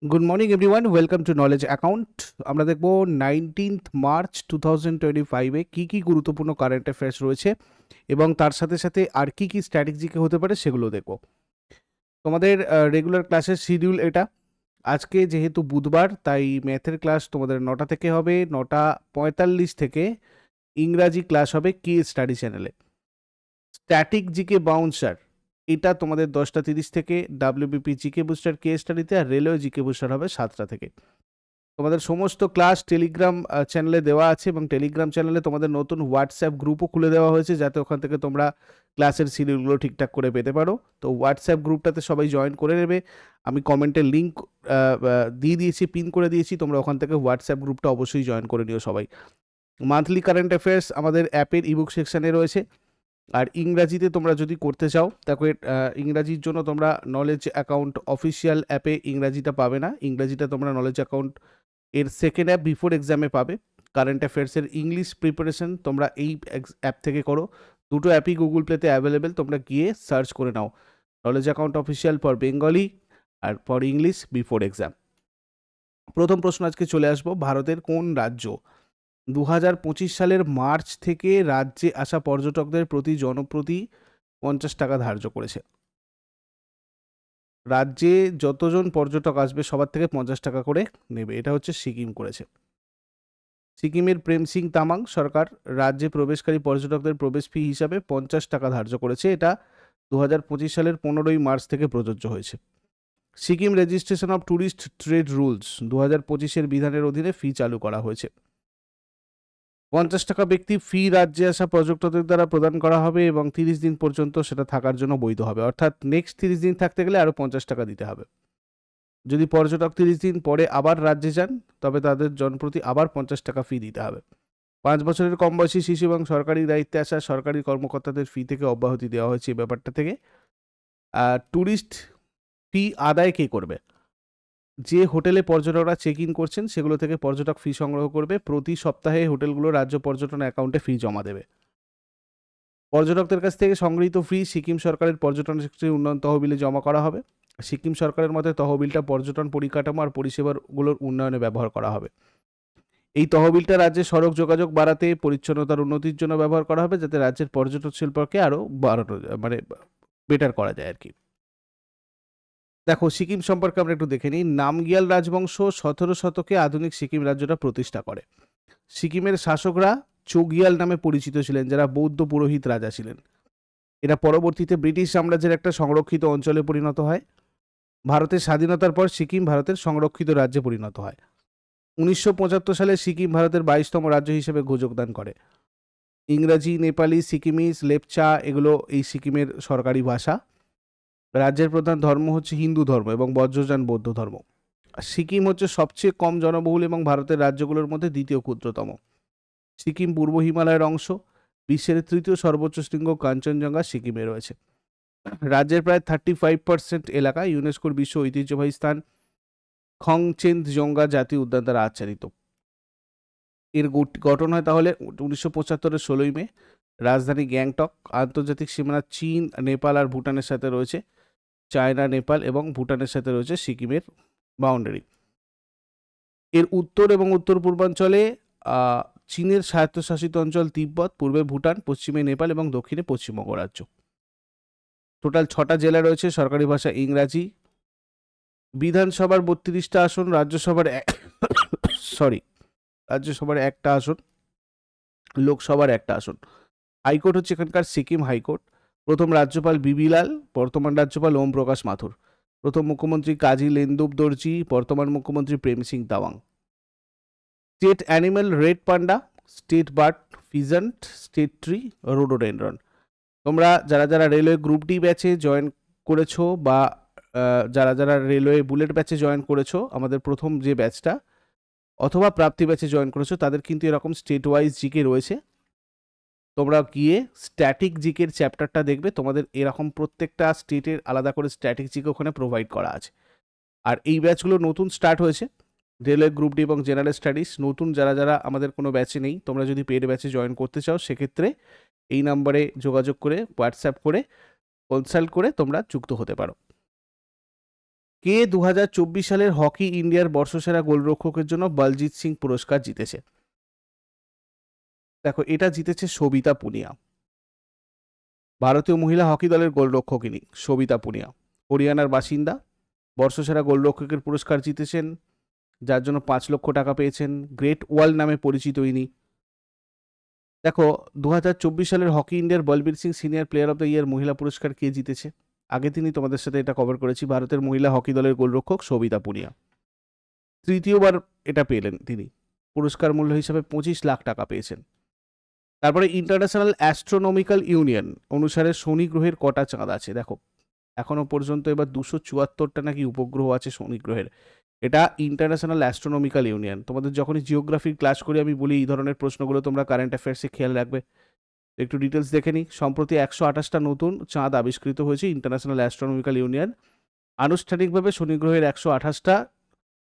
Good morning everyone, welcome to knowledge account. আমরা দেখব 19th March 2025-এ কী কী গুরুত্বপূর্ণ কারেন্ট অ্যাফেয়ার্স রয়েছে এবং তার সাথে সাথে আর কী কী স্ট্র্যাটেজিকে হতে পারে সেগুলো দেখব। তোমাদের রেগুলার ক্লাসের শিডিউল এটা। আজকে যেহেতু বুধবার তাই ম্যাথের ক্লাস তোমাদের 9টা থেকে হবে, 9:45 থেকে ইংরাজি ক্লাস হবে কে স্টাডি চ্যানেলে। স্ট্যাটিক জিকে বাউন্সার এটা তোমাদের 10:30 থেকে, ডাব্লিউবিপি জিকে বুস্টার কে স্টাডিতে, আর রেলওয়ে জিকে বুস্টার হবে 7টা থেকে। তোমাদের সমস্ত ক্লাস টেলিগ্রাম চ্যানেলে দেওয়া আছে এবং টেলিগ্রাম চ্যানেলে তোমাদের নতুন হোয়াটসঅ্যাপ গ্রুপও খুলে দেওয়া হয়েছে যাতে ওখান থেকে তোমরা ক্লাসের শিডিউলগুলো ঠিকঠাক করে পেতে পারো। তো হোয়াটসঅ্যাপ গ্রুপটাতে সবাই জয়েন করে নেবে। আমি কমেন্টের লিঙ্ক দিয়ে দিয়েছি, পিন করে দিয়েছি, তোমরা ওখান থেকে হোয়াটসঅ্যাপ গ্রুপটা অবশ্যই জয়েন করে নিও সবাই। মান্থলি কারেন্ট অ্যাফেয়ার্স আমাদের অ্যাপের ইবুক সেকশানে রয়েছে। আর ইংরাজিতে তোমরা যদি করতে চাও তাকে ইংরাজির জন্য তোমরা নলেজ অ্যাকাউন্ট অফিসিয়াল অ্যাপে ইংরাজিটা পাবে না, ইংরাজিটা তোমরা নলেজ অ্যাকাউন্ট এর সেকেন্ড অ্যাপ বিফোর এক্সামে পাবে। কারেন্ট অ্যাফেয়ার্সের ইংলিশ প্রিপারেশন তোমরা এই অ্যাপ থেকে করো। দুটো অ্যাপই গুগল প্লেতে অ্যাভেলেবেল, তোমরা গিয়ে সার্চ করে নাও knowledge account official for Bengali আর ফর ইংলিশ বিফোর এক্সাম। প্রথম প্রশ্ন আজকে চলে আসবো, ভারতের কোন রাজ্য 2025 সালের মার্চ থেকে রাজ্যে আসা পর্যটকদের প্রতি জনপ্রতি 50 টাকা ধার্য করেছে? রাজ্যে যতজন পর্যটক আসবে সবার থেকে 50 টাকা করে নেবে। এটা হচ্ছে সিকিম করেছে। সিকিমের প্রেম সিং তামাং সরকার রাজ্যে প্রবেশকারী পর্যটকদের প্রবেশ ফি হিসাবে 50 টাকা ধার্য করেছে। এটা 2025 সালের 15ই মার্চ থেকে প্রযোজ্য হয়েছে। Sikkim registration of tourist trade rules 2025-এর বিধানের অধীনে ফি চালু করা হয়েছে। 50 টাকা ব্যক্তি ফি রাজ্যে আসা পর্যটকদের দ্বারা প্রদান করা হবে এবং 30 দিন পর্যন্ত সেটা থাকার জন্য বৈধ হবে। অর্থাৎ নেক্সট 30 দিন থাকতে গেলে আরও 50 টাকা দিতে হবে। যদি পর্যটক 30 দিন পরে আবার রাজ্যে যান তবে তাদের জনপ্রতি আবার 50 টাকা ফি দিতে হবে। 5 বছরের কম বয়সী শিশু এবং সরকারি দায়িত্বে আসা সরকারি কর্মকর্তাদের ফি থেকে অব্যাহতি দেওয়া হয়েছে এই ব্যাপারটা থেকে। ট্যুরিস্ট ফি আদায় কে করবে? যে হোটেলে পর্যটকরা চেক ইন করছেন সেগুলো থেকে পর্যটক ফি সংগ্রহ করবে। প্রতি সপ্তাহে হোটেলগুলো রাজ্য পর্যটন অ্যাকাউন্টে ফি জমা দেবে। পর্যটকদের কাছ থেকে সংগৃহীত ফি সিকিম সরকারের পর্যটন সেক্টরের উন্নয়ন তহবিলে জমা করা হবে। সিকিম সরকারের মতে তহবিলটা পর্যটন পরিকাঠামো আর পরিষেবাগুলোর উন্নয়নে ব্যবহার করা হবে। এই তহবিলটা রাজ্যের সড়ক যোগাযোগ বাড়াতে, পরিচ্ছন্নতার উন্নতির জন্য ব্যবহার করা হবে যাতে রাজ্যের পর্যটন শিল্পকে আরও বাড়ানো মানে বেটার করা যায় আর কি। দেখো সিকিম সম্পর্কে আমরা একটু দেখে নিই। নামগিয়াল রাজবংশ 17 শতকে আধুনিক সিকিম রাজ্যটা প্রতিষ্ঠা করে। সিকিমের শাসকরা চোগিয়াল নামে পরিচিত ছিলেন, যারা বৌদ্ধ পুরোহিত রাজা ছিলেন। এরা পরবর্তীতে ব্রিটিশ সাম্রাজ্যের একটা সংরক্ষিত অঞ্চলে পরিণত হয়। ভারতের স্বাধীনতার পর সিকিম ভারতের সংরক্ষিত রাজ্যে পরিণত হয়। 1975 সালে সিকিম ভারতের 22তম রাজ্য হিসেবে যোগদান করে। ইংরাজি, নেপালি, সিকিমিজ, লেপচা এগুলো এই সিকিমের সরকারি ভাষা। রাজ্যের প্রধান ধর্ম হচ্ছে হিন্দু ধর্ম এবং বজ্রযান বৌদ্ধ ধর্ম। সিকিম হচ্ছে সবচেয়ে কম জনবহুল এবং ভারতের রাজ্যগুলোর মধ্যে দ্বিতীয় ক্ষুদ্রতম। সিকিম পূর্ব হিমালয়ের অংশ। বিশ্বের তৃতীয় সর্বোচ্চ শৃঙ্গ কাঞ্চনজঙ্ঘা সিকিমে রয়েছে। রাজ্যের প্রায় 35% এলাকা ইউনেস্কোর বিশ্ব ঐতিহ্যবাহী স্থান খংচেনজঙ্ঘা জাতীয় উদ্যান দ্বারা আচ্ছাদিত। এর গঠন হয় তাহলে 1975-এর 16ই মে। রাজধানী গ্যাংটক। আন্তর্জাতিক সীমানা চীন, নেপাল আর ভুটানের সাথে রয়েছে। চায়না, নেপাল এবং ভুটানের সাথে রয়েছে সিকিমের বাউন্ডারি। এর উত্তর এবং উত্তর পূর্বাঞ্চলে চীনের স্বায়ত্তশাসিত অঞ্চল তিব্বত, পূর্বে ভুটান, পশ্চিমে নেপাল এবং দক্ষিণে পশ্চিমবঙ্গ রাজ্য। টোটাল 6টা জেলা রয়েছে, সরকারি ভাষা ইংরাজি। বিধানসভার 32টা আসন, রাজ্যসভার রাজ্যসভার একটা আসন, লোকসভার একটা আসন। হাইকোর্ট হচ্ছে এখানকার সিকিম হাইকোর্ট। প্রথম রাজ্যপাল বিবি লাল, বর্তমান রাজ্যপাল ওম প্রকাশ মাথুর। প্রথম মুখ্যমন্ত্রী কাজী লেন্দুব দর্জি, বর্তমান মুখ্যমন্ত্রী Prem Singh Tawang. State animal red panda, state bird pheasant, state tree rhododendron. তোমরা যারা যারা রেলওয়ে গ্রুপ ডি ব্যাচে জয়েন করেছো বা যারা যারা রেলওয়ে বুলেট ব্যাচে জয়েন করেছো, আমাদের প্রথম যে ব্যাচটা, অথবা প্রাপ্তি ব্যাচে জয়েন করেছো, তাদের কিন্তু এরকম স্টেট ওয়াইজ জিকে রয়েছে। তোমরা গিয়ে স্ট্যাটিক জিকের চ্যাপ্টারটা দেখবে, তোমাদের এরকম প্রত্যেকটা স্টেটের আলাদা করে স্ট্যাটিক জিকে ওখানে প্রোভাইড করা আছে। আর এই ব্যাচগুলো নতুন স্টার্ট হয়েছে, রেলওয়ে গ্রুপ ডি এবং জেনারেল স্টাডিজ। নতুন যারা যারা আমাদের কোনো ব্যাচে নেই, তোমরা যদি পেড ব্যাচে জয়েন করতে চাও সেক্ষেত্রে এই নাম্বারে যোগাযোগ করে, হোয়াটসঅ্যাপ করে, কনসাল্ট করে তোমরা যুক্ত হতে পারো। কে 2024 সালের হকি ইন্ডিয়ার বর্ষসেরা গোলরক্ষকের জন্য বলজিৎ সিং পুরস্কার জিতেছে? দেখো, এটা জিতেছে সবিতা পুনিয়া। ভারতীয় মহিলা হকি দলের গোলরক্ষক ইনি, সবিতা পুনিয়া, হরিয়ানার বাসিন্দা। বর্ষসেরা গোলরক্ষকের পুরস্কার জিতেছেন, যার জন্য 5 লক্ষ টাকা পেয়েছেন। গ্রেট ওয়াল নামে পরিচিত ইনি। দেখো, 2024 সালের হকি ইন্ডিয়ার Balbir Singh senior player of the year মহিলা পুরস্কার কে জিতেছে? আগে তিনি তোমাদের সাথে এটা কভার করেছি, ভারতের মহিলা হকি দলের গোলরক্ষক সবিতা পুনিয়া। তৃতীয়বার এটা পেলেন তিনি। পুরস্কার মূল্য হিসাবে 25 লাখ টাকা পেয়েছেন। তারপরে ইন্টারন্যাশনাল অ্যাস্ট্রোনমিক্যাল ইউনিয়ন অনুসারে শনি গ্রহের কটা চাঁদ আছে? দেখো, এখনো পর্যন্ত এবার 274টা নাকি উপগ্রহ আছে শনি গ্রহের। এটা ইন্টারন্যাশনাল অ্যাস্ট্রোনমিক্যাল ইউনিয়ন। তোমাদের যখনই জিওগ্রাফির ক্লাস করি আমি বলি এই ধরনের প্রশ্নগুলো তোমরা কারেন্ট অ্যাফেয়ার্সে খেয়াল রাখবে। একটু ডিটেলস দেখে নিই। সম্প্রতি 128টা নতুন চাঁদ আবিষ্কৃত হয়েছে ইন্টারন্যাশনাল অ্যাস্ট্রোনমিক্যাল ইউনিয়ন আনুষ্ঠানিকভাবে শনি গ্রহের 128টা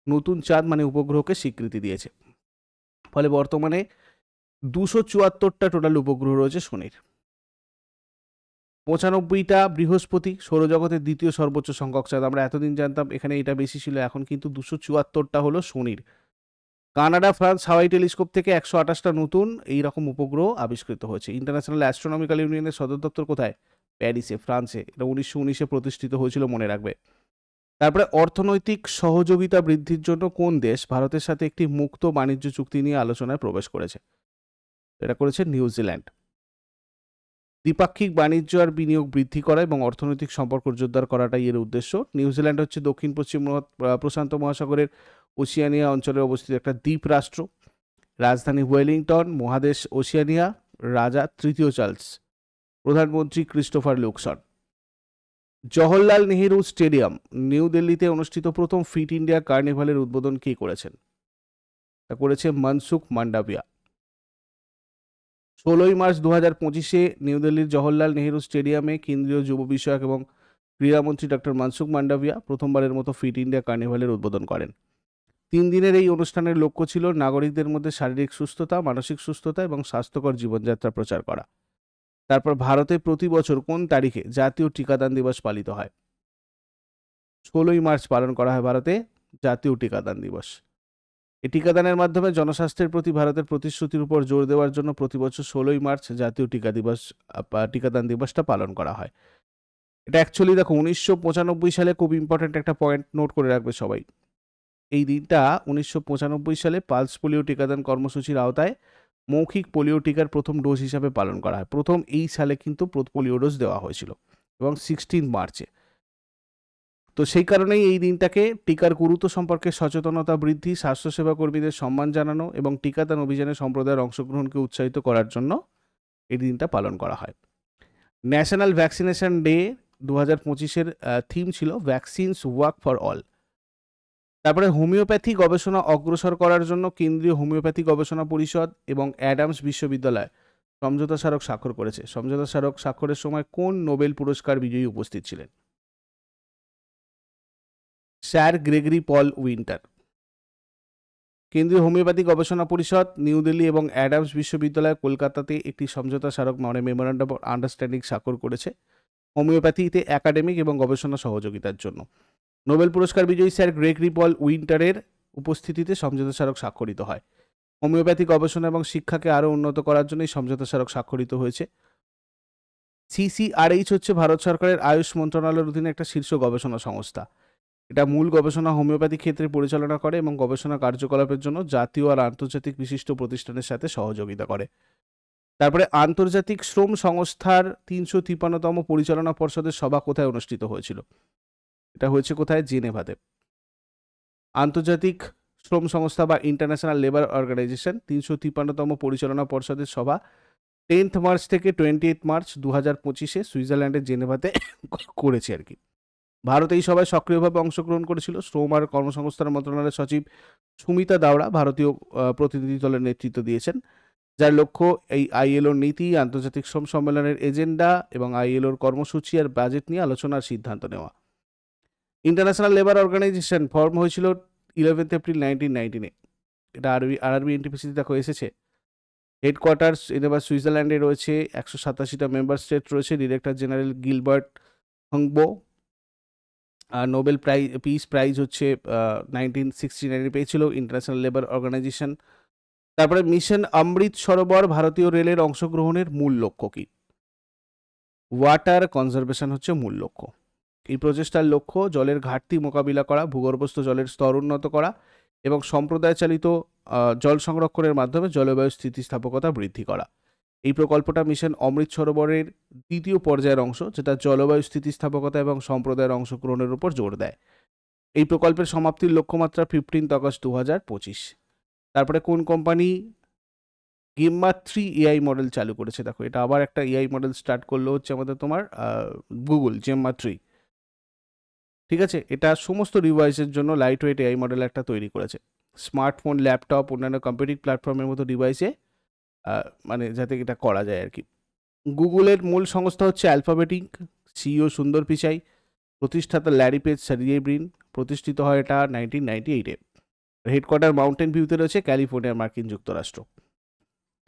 নতুন চাঁদ মানে উপগ্রহকে স্বীকৃতি দিয়েছে। ফলে বর্তমানে 274টা টোটাল উপগ্রহ রয়েছে শনির। 95টা বৃহস্পতি, সৌরজগতের দ্বিতীয় সর্বোচ্চ সংখ্যক চাঁদ। আমরা এতদিন জানতাম এখানে এটা বেশি ছিল, এখন কিন্তু 274টা হলো শনির। কানাডা, ফ্রান্স হাওয়াই টেলিস্কোপ থেকে 128টা নতুন এইরকম উপগ্রহ আবিষ্কৃত হয়েছে। ইন্টারন্যাশনাল অ্যাস্ট্রোনমিক্যাল ইউনিয়নের সদর দপ্তর কোথায়? প্যারিসে, ফ্রান্সে। এটা 1919-এ প্রতিষ্ঠিত হয়েছিল, মনে রাখবে। তারপরে অর্থনৈতিক সহযোগিতা বৃদ্ধির জন্য কোন দেশ ভারতের সাথে একটি মুক্ত বাণিজ্য চুক্তি নিয়ে আলোচনায় প্রবেশ করেছে? এটা করেছে নিউজিল্যান্ড। দ্বিপাক্ষিক বাণিজ্য আর বিনিয়োগ বৃদ্ধি করা এবং অর্থনৈতিক সম্পর্ক জোরদার করাটাই এর উদ্দেশ্য। নিউজিল্যান্ড হচ্ছে দক্ষিণ পশ্চিম প্রশান্ত মহাসাগরের ওশিয়ানিয়া অঞ্চলে অবস্থিত একটা দ্বীপ রাষ্ট্র। রাজধানী ওয়েলিংটন, মহাদেশ ওশিয়ানিয়া, রাজা তৃতীয় চার্লস, প্রধানমন্ত্রী Christopher Luxon. Jawaharlal Nehru stadium new দিল্লিতে অনুষ্ঠিত প্রথম ফিট ইন্ডিয়া কার্নিভালের উদ্বোধন কে করেছেন? তা করেছে মনসুখ মান্ডাভিয়া। 16ই মার্চ 2025-এ নিউ দিল্লির জওহরলাল নেহেরু স্টেডিয়ামে কেন্দ্রীয় যুব বিষয়ক এবং ক্রীড়ামন্ত্রী ডক্টর মনসুখ মান্ডাভিয়া প্রথমবারের মতো ফিট ইন্ডিয়া কার্নিভালের উদ্বোধন করেন। 3 দিনের এই অনুষ্ঠানের লক্ষ্য ছিল নাগরিকদের মধ্যে শারীরিক সুস্থতা, মানসিক সুস্থতা এবং স্বাস্থ্যকর জীবনযাত্রা প্রচার করা। তারপর ভারতে প্রতি বছর কোন তারিখে জাতীয় টিকাদান দিবস পালিত হয়? 16ই মার্চ পালন করা হয় ভারতে জাতীয় টিকাদান দিবস। এই টিকাদানের মাধ্যমে জনস্বাস্থ্যের প্রতি ভারতের প্রতিশ্রুতির উপর জোর দেওয়ার জন্য প্রতি বছর 16ই মার্চ জাতীয় টিকাদান দিবসটা পালন করা হয়। এটা অ্যাকচুয়ালি দেখো 1995 সালে খুব ইম্পর্টেন্ট একটা পয়েন্ট নোট করে রাখবে সবাই। এই দিনটা 1995 সালে পালস পোলিও টিকাদান কর্মসূচির আওতায় মৌখিক পোলিও টিকার প্রথম ডোজ হিসাবে পালন করা হয়। প্রথম এই সালে কিন্তু পোলিও ডোজ দেওয়া হয়েছিল এবং 16 মার্চে। তো সেই কারণেই এই দিনটাকে টিকার গুরুত্ব সম্পর্কে সচেতনতা বৃদ্ধি, স্বাস্থ্যসেবা কর্মীদের সম্মান জানানো এবং টিকাদান অভিযানে সম্প্রদায়ের অংশগ্রহণকে উৎসাহিত করার জন্য এই দিনটা পালন করা হয়। ন্যাশনাল ভ্যাকসিনেশন ডে 2025-এর থিম ছিল ভ্যাকসিনস ওয়ার্ক ফর অল। তারপরে হোমিওপ্যাথি গবেষণা অগ্রসর করার জন্য কেন্দ্রীয় হোমিওপ্যাথি গবেষণা পরিষদ এবং অ্যাডামস বিশ্ববিদ্যালয় সমঝোতা স্মারক স্বাক্ষর করেছে। সমঝোতা স্মারক স্বাক্ষরের সময় কোন নোবেল পুরস্কার বিজয়ী উপস্থিত ছিলেন? স্যার গ্রেগরি পল উইন্টার। কেন্দ্রীয় হোমিওপ্যাথি গবেষণা পরিষদ নিউ দিল্লি এবং অ্যাডামস বিশ্ববিদ্যালয় কলকাতাতে একটি সমঝোতা স্মারক মানে মেমোরান্ডাম অফ আন্ডারস্ট্যান্ডিং স্বাক্ষর করেছে হোমিওপ্যাথিতে একাডেমিক এবং গবেষণা সহযোগিতার জন্য। নোবেল পুরস্কার বিজয়ী স্যার গ্রেগরি পল উইন্টারের উপস্থিতিতে সমঝোতা স্মারক স্বাক্ষরিত হয়। হোমিওপ্যাথি গবেষণা এবং শিক্ষাকে আরও উন্নত করার জন্য এই সমঝোতা স্মারক স্বাক্ষরিত হয়েছে। CCRH হচ্ছে ভারত সরকারের আয়ুষ মন্ত্রণালয়ের অধীনে একটা শীর্ষ গবেষণা সংস্থা। এটা মূল গবেষণা হোমিওপ্যাথি ক্ষেত্রে পরিচালনা করে এবং গবেষণা কার্যকলাপের জন্য জাতীয় আর আন্তর্জাতিক বিশিষ্ট প্রতিষ্ঠানের সাথে সহযোগিতা করে। তারপরে আন্তর্জাতিক শ্রম সংস্থার 353তম পরিচালনা পর্ষদের সভা কোথায় অনুষ্ঠিত হয়েছিল? এটা হয়েছে কোথায়? জেনেভাতে। আন্তর্জাতিক শ্রম সংস্থা বা ইন্টারন্যাশনাল লেবার অর্গানাইজেশন 353তম পরিচালনা পর্ষদের সভা 10 মার্চ থেকে 28 মার্চ 2025-এ সুইজারল্যান্ডের জেনেভাতে করেছে আর কি। ভারত এই সভায় সক্রিয়ভাবে অংশগ্রহণ করেছিল। শ্রম আর কর্মসংস্থান মন্ত্রণালয়ের সচিব সুমিতা দাওড়া ভারতীয় প্রতিনিধি দলের নেতৃত্ব দিয়েছেন, যার লক্ষ্য এই আইএলওর নীতি, আন্তর্জাতিক শ্রম সম্মেলনের এজেন্ডা এবং আইএলওর কর্মসূচি আর বাজেট নিয়ে আলোচনার সিদ্ধান্ত নেওয়া। ইন্টারন্যাশনাল লেবার অর্গানাইজেশন ফর্ম হয়েছিল 11 এপ্রিল 1919-এ। এটা আরবি এনটিপিসিতে দেখো এসেছে। হেডকোয়ার্টার্স এবার সুইজারল্যান্ডে রয়েছে। 187টা মেম্বার স্টেট রয়েছে। Director general Gilbert Houngbo. Nobel peace prize হচ্ছে 1969 পেয়েছিল ইন্টারন্যাশনাল লেবার অর্গানাইজেশন। তারপরে মিশন অমৃত সরোবর ভারতীয় রেলের অংশগ্রহণের মূল লক্ষ্য কি? ওয়াটার কনজারভেশন হচ্ছে মূল লক্ষ্য। এই প্রচেষ্টার লক্ষ্য জলের ঘাটতি মোকাবিলা করা, ভূগর্ভস্থ জলের স্তর উন্নত করা এবং সম্প্রদায় চালিত জল সংরক্ষণের মাধ্যমে জলবায়ু স্থিতিস্থাপকতা বৃদ্ধি করা। এই প্রকল্পটা মিশন অমৃত সরোবরের দ্বিতীয় পর্যায়ের অংশ, যেটা জলবায়ু স্থিতিস্থাপকতা এবং সম্প্রদায়ের অংশগ্রহণের উপর জোর দেয়। এই প্রকল্পের সমাপ্তির লক্ষ্যমাত্রা 15 আগস্ট 2025। তারপরে কোন কোম্পানি গেম্মা 3 এআই মডেল চালু করেছে? দেখো এটা আবার একটা এআই মডেল স্টার্ট করলো হচ্ছে আমাদের তোমার গুগল জেম্মা 3। ঠিক আছে, এটা সমস্ত ডিভাইসের জন্য লাইট ওয়েট এআই মডেল একটা তৈরি করেছে। স্মার্টফোন, ল্যাপটপ, অন্যান্য কম্পিউটিং প্ল্যাটফর্মের মতো ডিভাইসে মানে যাতে এটা করা যায় আর কি। গুগলের মূল সংস্থা হচ্ছে অ্যালফাবেটিক, সিইও সুন্দর পিচাই, প্রতিষ্ঠাতা ল্যারি পেজ সার্জিয়ে ব্রিন। প্রতিষ্ঠিত হয় এটা 1998-এ। হেডকোয়ার্টার মাউন্টেন ভিউতে রয়েছে, ক্যালিফোর্নিয়া, মার্কিন যুক্তরাষ্ট্র।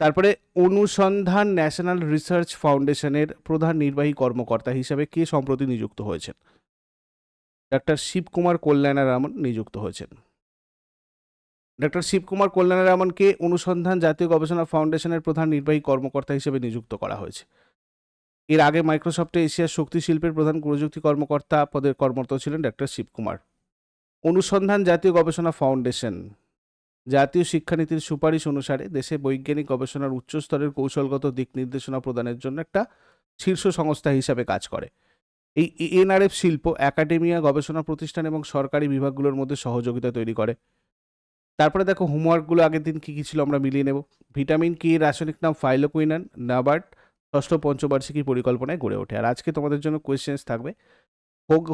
তারপরে অনুসন্ধান ন্যাশনাল রিসার্চ ফাউন্ডেশনের প্রধান নির্বাহী কর্মকর্তা হিসাবে কে সম্প্রতি নিযুক্ত হয়েছেন? ডাক্তার শিবকুমার কল্যাণরামন নিযুক্ত হয়েছেন। ডাক্তার শিবকুমার কল্যাণরামনকে অনুসন্ধান জাতীয় গবেষণা ফাউন্ডেশনের প্রধান নির্বাহী কর্মকর্তা হিসেবে নিযুক্ত করা হয়েছে। এর আগে মাইক্রোসফটে এশিয়ার শক্তি শিল্পের প্রধান প্রযুক্তি কর্মকর্তা পদে কর্মরত ছিলেন ডাক্তার শিবকুমার। অনুসন্ধান জাতীয় গবেষণা ফাউন্ডেশন জাতীয় শিক্ষানীতির সুপারিশ অনুসারে দেশে বৈজ্ঞানিক গবেষণার উচ্চস্তরের কৌশলগত দিক নির্দেশনা প্রদানের জন্য একটা শীর্ষ সংস্থা হিসাবে কাজ করে। এই এনআরএফ শিল্প, একাডেমিয়া, গবেষণা প্রতিষ্ঠান এবং সরকারি বিভাগগুলোর মধ্যে সহযোগিতা তৈরি করে। তারপরে দেখো হোমওয়ার্কগুলো আগের দিন কী কী ছিল আমরা মিলিয়ে নেব। ভিটামিন কে রাসায়নিক নাম ফাইলোকুইনান, নাবার্ড ষষ্ঠ পঞ্চবার্ষিকী পরিকল্পনায় গড়ে ওঠে। আর আজকে তোমাদের জন্য কোয়েশ্চেন্স থাকবে।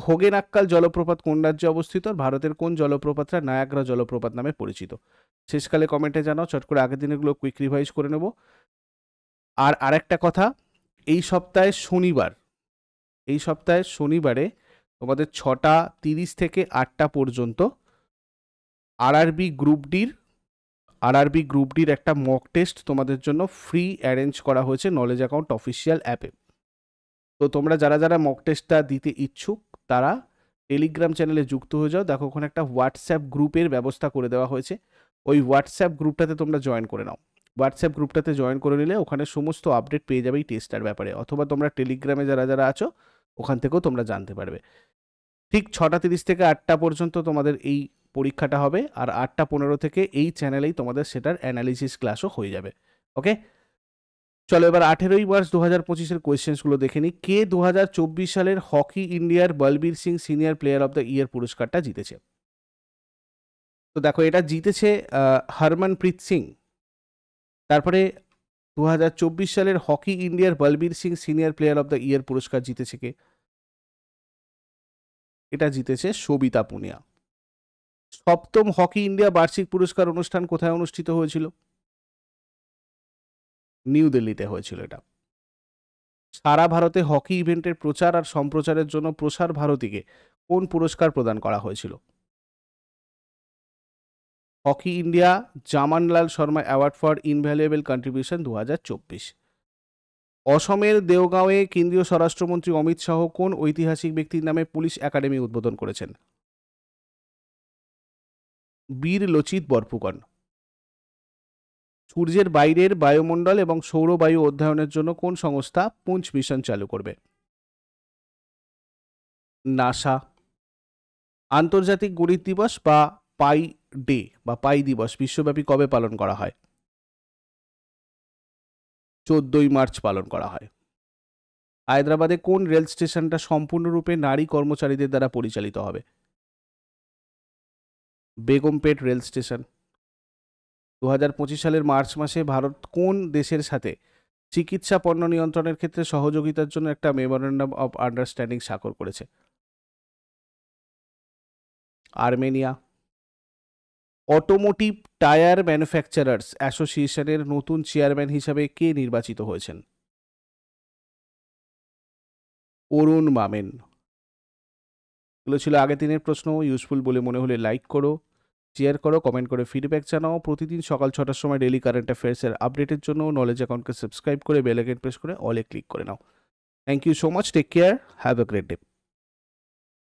হোগেনাক্কাল জলপ্রপাত কোন রাজ্যে অবস্থিত? ভারতের কোন জলপ্রপাতটা নায়াগ্রা জলপ্রপাত নামে পরিচিত? শেষকালে কমেন্টে জানাও, চট করে আগের দিনেরগুলো কুইক রিভাইজ করে নেব। আর আরেকটা কথা, এই সপ্তাহে শনিবারে তোমাদের 6:30 থেকে 8টা পর্যন্ত আরআরবি গ্রুপ ডির একটা মক টেস্ট তোমাদের জন্য ফ্রি অ্যারেঞ্জ করা হয়েছে নলেজ অ্যাকাউন্ট অফিসিয়াল অ্যাপে। তো তোমরা যারা যারা মক টেস্টটা দিতে ইচ্ছুক তারা টেলিগ্রাম চ্যানেলে যুক্ত হয়ে যাও। দেখো ওখানে একটা হোয়াটসঅ্যাপ গ্রুপের ব্যবস্থা করে দেওয়া হয়েছে, ওই হোয়াটসঅ্যাপ গ্রুপটাতে তোমরা জয়েন করে নাও। হোয়াটসঅ্যাপ গ্রুপটাতে জয়েন করে নিলে ওখানে সমস্ত আপডেট পেয়ে যাবে এই টেস্টটার ব্যাপারে, অথবা তোমরা টেলিগ্রামে যারা যারা আছো ওখান থেকেও তোমরা জানতে পারবে। ঠিক 6:30 থেকে 8টা পর্যন্ত তোমাদের এই পরীক্ষাটা হবে, আর 8:15 থেকে এই চ্যানেলেই তোমাদের সেটার অ্যানালিসিস ক্লাসও হয়ে যাবে। ওকে, চলো এবার 18 মার্চ 2025-এর কোয়েশ্চেন্সগুলো দেখে নিই। কে 2024 সালের হকি ইন্ডিয়ার Balbir Singh senior player of the year পুরস্কারটা জিতেছে? তো দেখো এটা জিতেছে হরমনপ্রীত সিং। তারপরে 2024 সালের হকি ইন্ডিয়ার Balbir Singh senior player of the year পুরস্কার জিতেছে কে? এটা জিতেছে সবিতা পুনিয়া। সপ্তম হকি ইন্ডিয়া বার্ষিক পুরস্কার অনুষ্ঠান কোথায় অনুষ্ঠিত হয়েছিল? নিউ দিল্লিতে হয়েছিল এটা। সারা ভারতে হকি ইভেন্টের প্রচার আর সম্প্রচারের জন্য প্রসার ভারতীকে কোন পুরস্কার প্রদান করা হয়েছিল? Hockey India Jamanlal Sharma award for invaluable contribution 2024। অসমের দেওগাঁওয়ে কেন্দ্রীয় স্বরাষ্ট্রমন্ত্রী অমিত শাহ কোন ঐতিহাসিক ব্যক্তির নামে পুলিশ একাডেমি উদ্বোধন করেছেন? বীর লচিত বরফুকন। সূর্যের বাইরের বায়ুমণ্ডল এবং সৌরবায়ু অধ্যয়নের জন্য কোন সংস্থা পুঞ্চ মিশন চালু করবে? নাসা। আন্তর্জাতিক গণিত দিবস বা পাই দিবস বিশ্বব্যাপী কবে পালন করা হয়? 14ই মার্চ পালন করা হয়। হায়দ্রাবাদে কোন রেল স্টেশনটা সম্পূর্ণরূপে নারী কর্মচারীদের দ্বারা পরিচালিত হবে? Begumpet rail station. 2025 সালের মার্চ মাসে ভারত কোন দেশের সাথে চিকিৎসা পণ্য নিয়ন্ত্রণের ক্ষেত্রে সহযোগিতার জন্য একটা মেমোরেন্ডাম অফ আন্ডারস্ট্যান্ডিং স্বাক্ষর করেছে? আর্মেনিয়া। অটোমোটিভ টায়ার ম্যানুফ্যাকচারার্স অ্যাসোসিয়েশনের নতুন চেয়ারম্যান হিসাবে কে নির্বাচিত হয়েছেন? অরুণ মামেন। এগুলো ছিল আগের দিনের প্রশ্ন। ইউজফুল বলে মনে হলে লাইক করো, শেয়ার করো, কমেন্ট করে ফিডব্যাক জানাও। প্রতিদিন সকাল 6টার সময় ডেইলি কারেন্ট অ্যাফেয়ার্সের আপডেটের জন্য নলেজ অ্যাকাউন্টকে সাবস্ক্রাইব করে বেল আইকন প্রেস করে অলে ক্লিক করে নাও। Thank you so much, take care, have a great day.